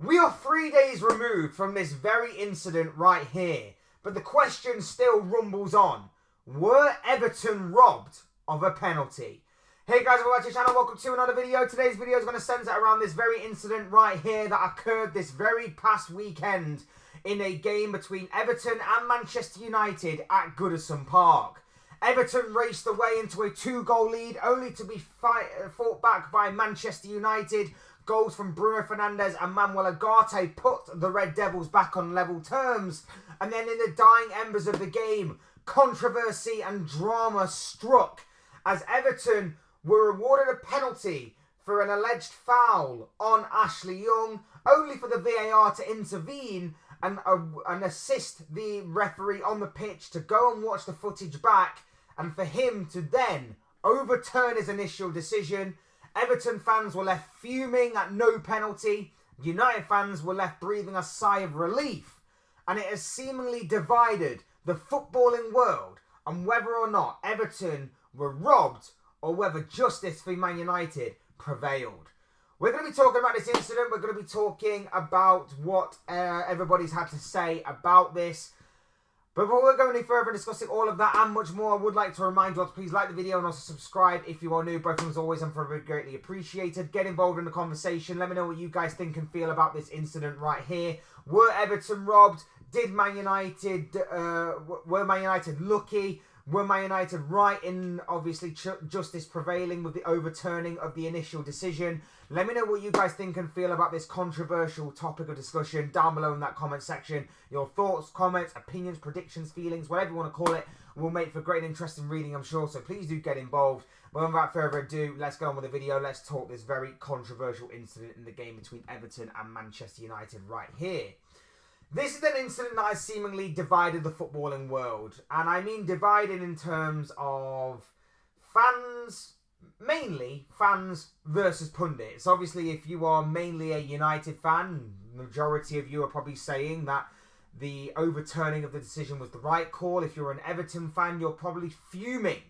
We are 3 days removed from this very incident right here, but the question still rumbles on. Were Everton robbed of a penalty? Hey guys, welcome back to the channel, welcome to another video. Today's video is going to centre around this very incident right here that occurred this very past weekend in a game between Everton and Manchester United at Goodison Park. Everton raced away into a 2-goal lead, only to be fought back by Manchester United. Goals from Bruno Fernandes and Manuel Ugarte put the Red Devils back on level terms. And then in the dying embers of the game, controversy and drama struck as Everton were awarded a penalty for an alleged foul on Ashley Young, only for the VAR to intervene and assist the referee on the pitch to go and watch the footage back, and for him to then overturn his initial decision. Everton fans were left fuming at no penalty. United fans were left breathing a sigh of relief. And it has seemingly divided the footballing world on whether or not Everton were robbed or whether justice for Man United prevailed. We're going to be talking about this incident. We're going to be talking about what everybody's had to say about this. But before we go any further and discussing all of that and much more, I would like to remind you all to please like the video and also subscribe if you are new. Both of them as always and forever greatly appreciated. Get involved in the conversation. Let me know what you guys think and feel about this incident right here. Were Everton robbed? Did Man United, were Man United lucky? Were Man United right in obviously justice prevailing with the overturning of the initial decision? Let me know what you guys think and feel about this controversial topic of discussion down below in that comment section. Your thoughts, comments, opinions, predictions, feelings, whatever you want to call it, will make for great and interesting reading, I'm sure. So please do get involved. But without further ado, let's go on with the video. Let's talk this very controversial incident in the game between Everton and Manchester United right here. This is an incident that has seemingly divided the footballing world. And I mean divided in terms of fans, mainly fans versus pundits. Obviously, if you are mainly a United fan, the majority of you are probably saying that the overturning of the decision was the right call. If you're an Everton fan, you're probably fuming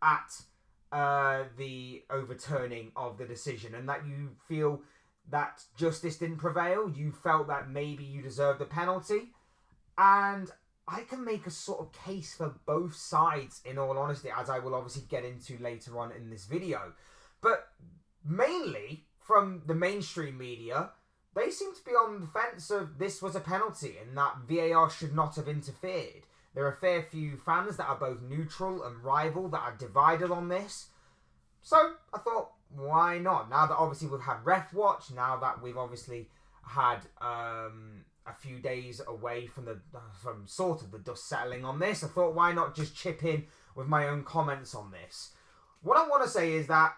at the overturning of the decision and that you feel that justice didn't prevail. You felt that maybe you deserved the penalty. And I can make a sort of case for both sides, in all honesty, as I will obviously get into later on in this video. But mainly from the mainstream media, they seem to be on the fence of this was a penalty and that VAR should not have interfered. There are a fair few fans that are both neutral and rival that are divided on this. So I thought, why not? Now that obviously we've had Ref Watch, now that we've obviously had a few days away from sort of the dust settling on this, I thought, why not just chip in with my own comments on this? What I want to say is that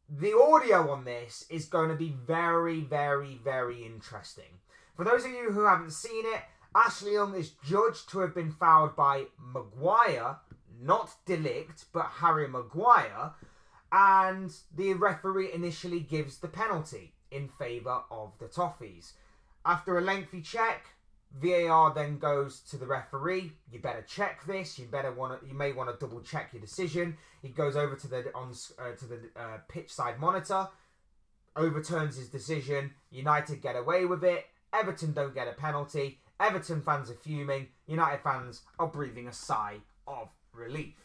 the audio on this is going to be very, very, very interesting. For those of you who haven't seen it, Ashley Young is judged to have been fouled by Maguire, not De Ligt, but Harry Maguire. And the referee initially gives the penalty in favour of the Toffees. After a lengthy check, VAR then goes to the referee. You better check this. You may want to double check your decision. He goes over to the pitch side monitor, overturns his decision. United get away with it. Everton don't get a penalty. Everton fans are fuming. United fans are breathing a sigh of relief.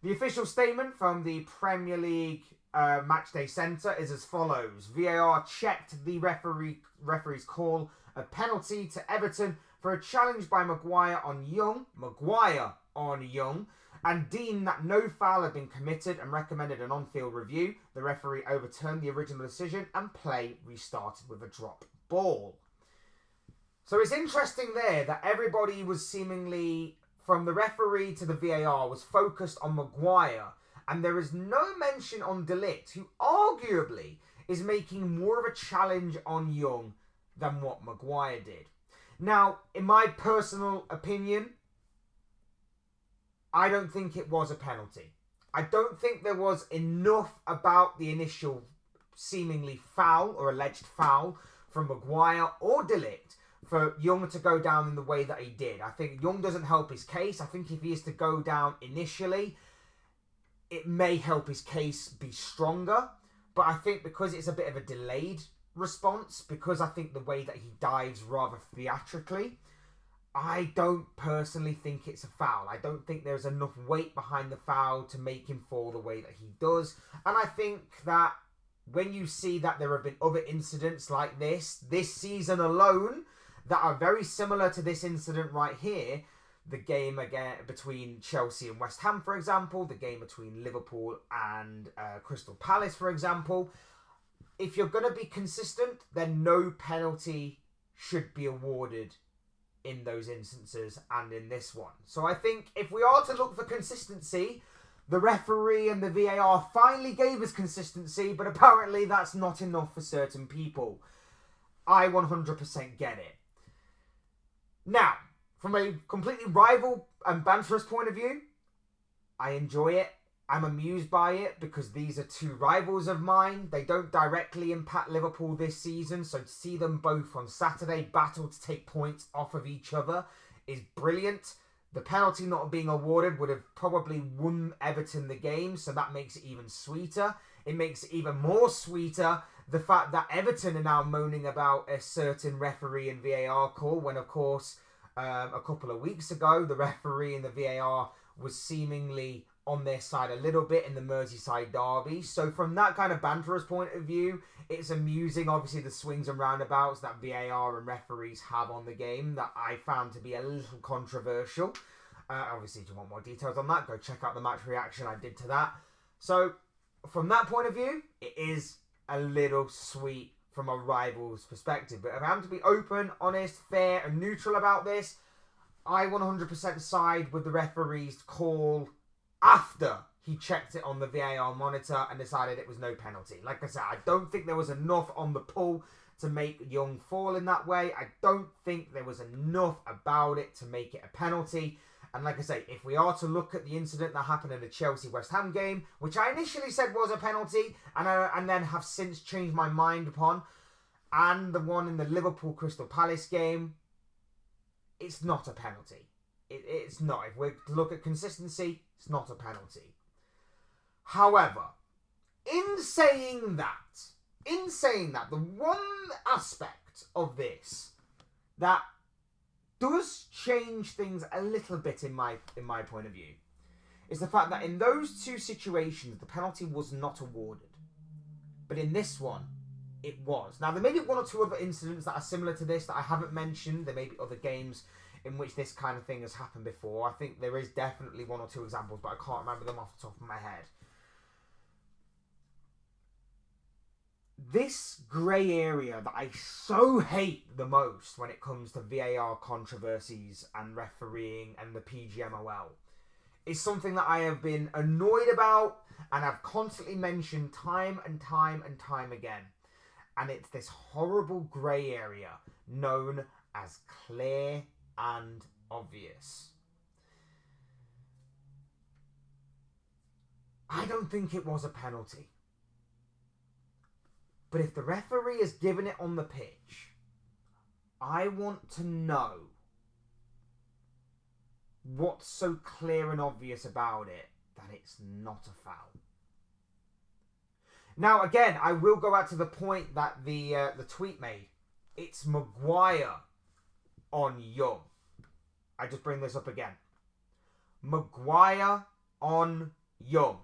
The official statement from the Premier League Matchday Centre is as follows. VAR checked the referee's call of penalty to Everton for a challenge by Maguire on Young, and deemed that no foul had been committed and recommended an on-field review. The referee overturned the original decision and play restarted with a drop ball. So it's interesting there that everybody was seemingly, from the referee to the VAR, was focused on Maguire. And there is no mention on De Ligt, who arguably is making more of a challenge on Young than what Maguire did. Now, in my personal opinion, I don't think it was a penalty. I don't think there was enough about the initial seemingly foul or alleged foul from Maguire or De Ligt for Young to go down in the way that he did. I think Young doesn't help his case. I think if he is to go down initially, it may help his case be stronger. But I think because it's a bit of a delayed response, because I think the way that he dives rather theatrically, I don't personally think it's a foul. I don't think there's enough weight behind the foul to make him fall the way that he does. And I think that when you see that there have been other incidents like this season alone, that are very similar to this incident right here, the game again between Chelsea and West Ham, for example, the game between Liverpool and Crystal Palace, for example, if you're going to be consistent, then no penalty should be awarded in those instances and in this one. So I think if we are to look for consistency, the referee and the VAR finally gave us consistency, but apparently that's not enough for certain people. I 100% get it. Now, from a completely rival and banterous point of view, I enjoy it. I'm amused by it because these are two rivals of mine. They don't directly impact Liverpool this season, so to see them both on Saturday battle to take points off of each other is brilliant. The penalty not being awarded would have probably won Everton the game, so that makes it even sweeter. It makes it even more sweeter the fact that Everton are now moaning about a certain referee and VAR call, when of course a couple of weeks ago the referee and the VAR was seemingly on their side a little bit in the Merseyside derby. So from that kind of banterous point of view, it's amusing, obviously, the swings and roundabouts that VAR and referees have on the game that I found to be a little controversial. Obviously, if you want more details on that, go check out the match reaction I did to that. So from that point of view, it is a little sweet from a rival's perspective. But if I'm to be open, honest, fair and neutral about this, I 100% side with the referee's call after he checked it on the VAR monitor and decided it was no penalty. Like I said, I don't think there was enough on the pull to make Young fall in that way. I don't think there was enough about it to make it a penalty. And like I say, if we are to look at the incident that happened in the Chelsea-West Ham game, which I initially said was a penalty, and then have since changed my mind upon, and the one in the Liverpool-Crystal Palace game, it's not a penalty. It's not. If we're to look at consistency, it's not a penalty. However, in saying that, the one aspect of this that does change things a little bit in my point of view is the fact that in those two situations, the penalty was not awarded. But in this one, it was. Now, there may be one or two other incidents that are similar to this that I haven't mentioned. There may be other games in which this kind of thing has happened before. I think there is definitely one or two examples, but I can't remember them off the top of my head. This grey area that I so hate the most when it comes to VAR controversies and refereeing and the PGMOL is something that I have been annoyed about and I've constantly mentioned time and time and time again. And it's this horrible grey area known as clear and obvious. I don't think it was a penalty. But if the referee has given it on the pitch, I want to know what's so clear and obvious about it that it's not a foul. Now, again, I will go back to the point that the tweet made. It's Maguire on Young. I just bring this up again. Maguire on Young.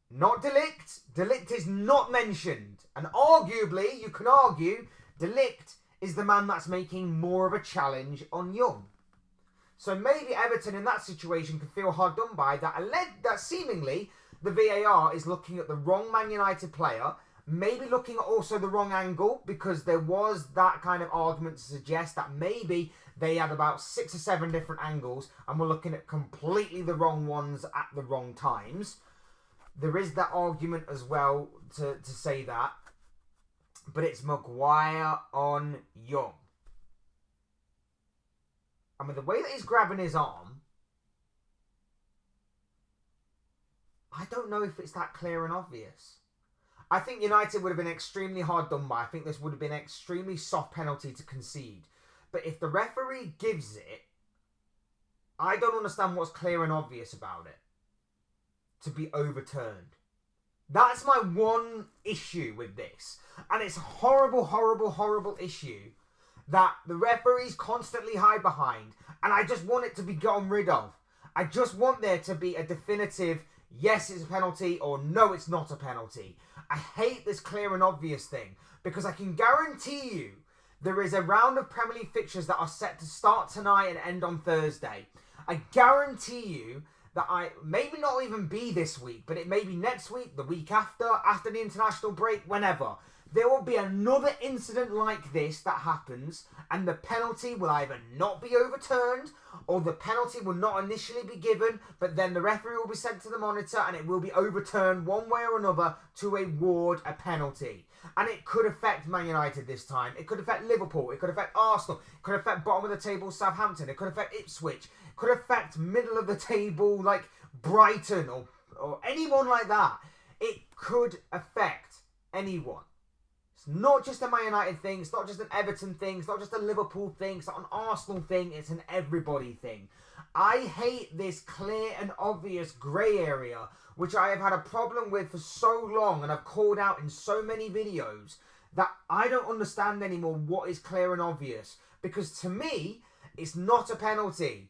Not De Ligt. De Ligt is not mentioned. And arguably, you can argue, De Ligt is the man that's making more of a challenge on Young. So maybe Everton in that situation could feel hard done by that seemingly the VAR is looking at the wrong Man United player, maybe looking at also the wrong angle, because there was that kind of argument to suggest that maybe they had about 6 or 7 different angles and were looking at completely the wrong ones at the wrong times. There is that argument as well to say that. But it's Maguire on Young. I mean, the way that he's grabbing his arm, I don't know if it's that clear and obvious. I think United would have been extremely hard done by. I think this would have been an extremely soft penalty to concede. But if the referee gives it, I don't understand what's clear and obvious about it to be overturned. That's my one issue with this. And it's a horrible, horrible, horrible issue that the referees constantly hide behind. And I just want it to be gotten rid of. I just want there to be a definitive, yes, it's a penalty, or no, it's not a penalty. I hate this clear and obvious thing, because I can guarantee you there is a round of Premier League fixtures that are set to start tonight and end on Thursday. I guarantee you that maybe not even be this week, but it may be next week, the week after the international break, whenever. There will be another incident like this that happens, and the penalty will either not be overturned, or the penalty will not initially be given, but then the referee will be sent to the monitor and it will be overturned one way or another to award a penalty. And it could affect Man United this time. It could affect Liverpool. It could affect Arsenal. It could affect bottom of the table Southampton. It could affect Ipswich. It could affect middle of the table like Brighton or anyone like that. It could affect anyone. It's not just a Man United thing. It's not just an Everton thing. It's not just a Liverpool thing. It's not an Arsenal thing. It's an everybody thing. I hate this clear and obvious grey area, which I have had a problem with for so long and I've called out in so many videos, that I don't understand anymore what is clear and obvious. Because to me, it's not a penalty.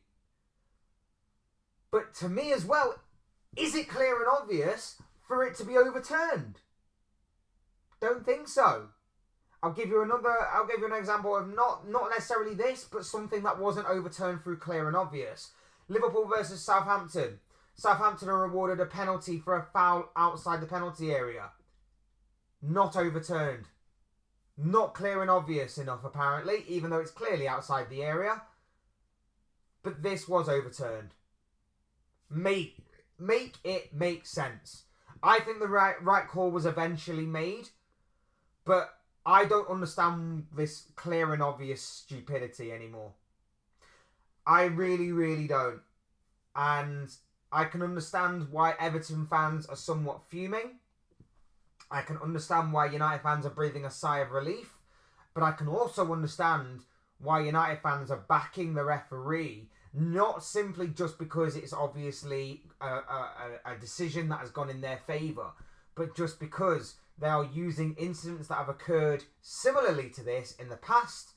But to me as well, is it clear and obvious for it to be overturned? Don't think so. I'll give you an example of not necessarily this, but something that wasn't overturned through clear and obvious. Liverpool versus Southampton. Southampton are awarded a penalty for a foul outside the penalty area. Not overturned. Not clear and obvious enough, apparently, even though it's clearly outside the area. But this was overturned. Make it make sense. I think the right call was eventually made, but I don't understand this clear and obvious stupidity anymore. I really, really don't. And I can understand why Everton fans are somewhat fuming. I can understand why United fans are breathing a sigh of relief. But I can also understand why United fans are backing the referee, not simply just because it's obviously a decision that has gone in their favour, but just because they are using incidents that have occurred similarly to this in the past.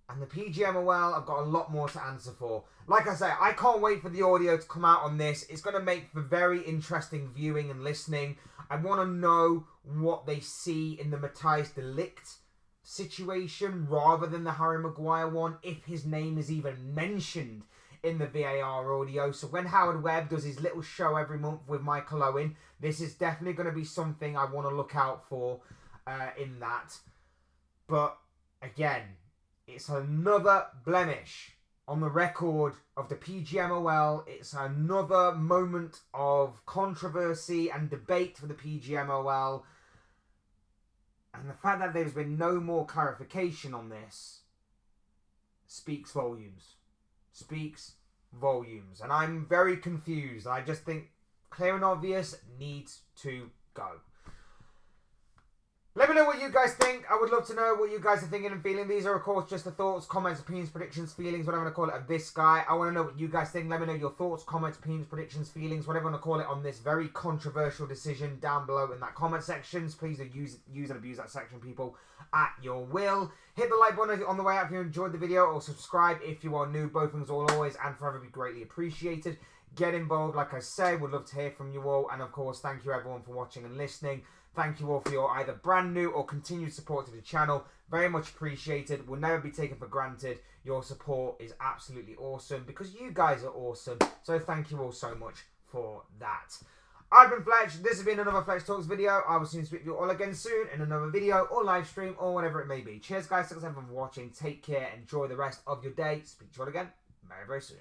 And the PGMOL, I've got a lot more to answer for. Like I say, I can't wait for the audio to come out on this. It's going to make for very interesting viewing and listening. I want to know what they see in the Matthias de Ligt situation rather than the Harry Maguire one, if his name is even mentioned in the VAR audio. So when Howard Webb does his little show every month with Michael Owen, this is definitely going to be something I want to look out for in that. But again, it's another blemish on the record of the PGMOL. It's another moment of controversy and debate for the PGMOL. And the fact that there's been no more clarification on this speaks volumes. Speaks volumes. And I'm very confused. I just think clear and obvious needs to go. Let me know what you guys think. I would love to know what you guys are thinking and feeling. These are, of course, just the thoughts, comments, opinions, predictions, feelings, whatever you want to call it, of this guy. I want to know what you guys think. Let me know your thoughts, comments, opinions, predictions, feelings, whatever you want to call it, on this very controversial decision down below in that comment section. Please do use and abuse that section, people, at your will. Hit the like button on the way out if you enjoyed the video, or subscribe if you are new. Both things will always and forever be greatly appreciated. Get involved, like I said. Would love to hear from you all. And, of course, thank you, everyone, for watching and listening. Thank you all for your either brand new or continued support to the channel. Very much appreciated. Will never be taken for granted. Your support is absolutely awesome because you guys are awesome. So thank you all so much for that. I've been Fletch. This has been another Fletch Talks video. I will soon speak to you all again soon in another video or live stream or whatever it may be. Cheers, guys. Thanks everyone for watching. Take care. Enjoy the rest of your day. Speak to you all again very, very soon.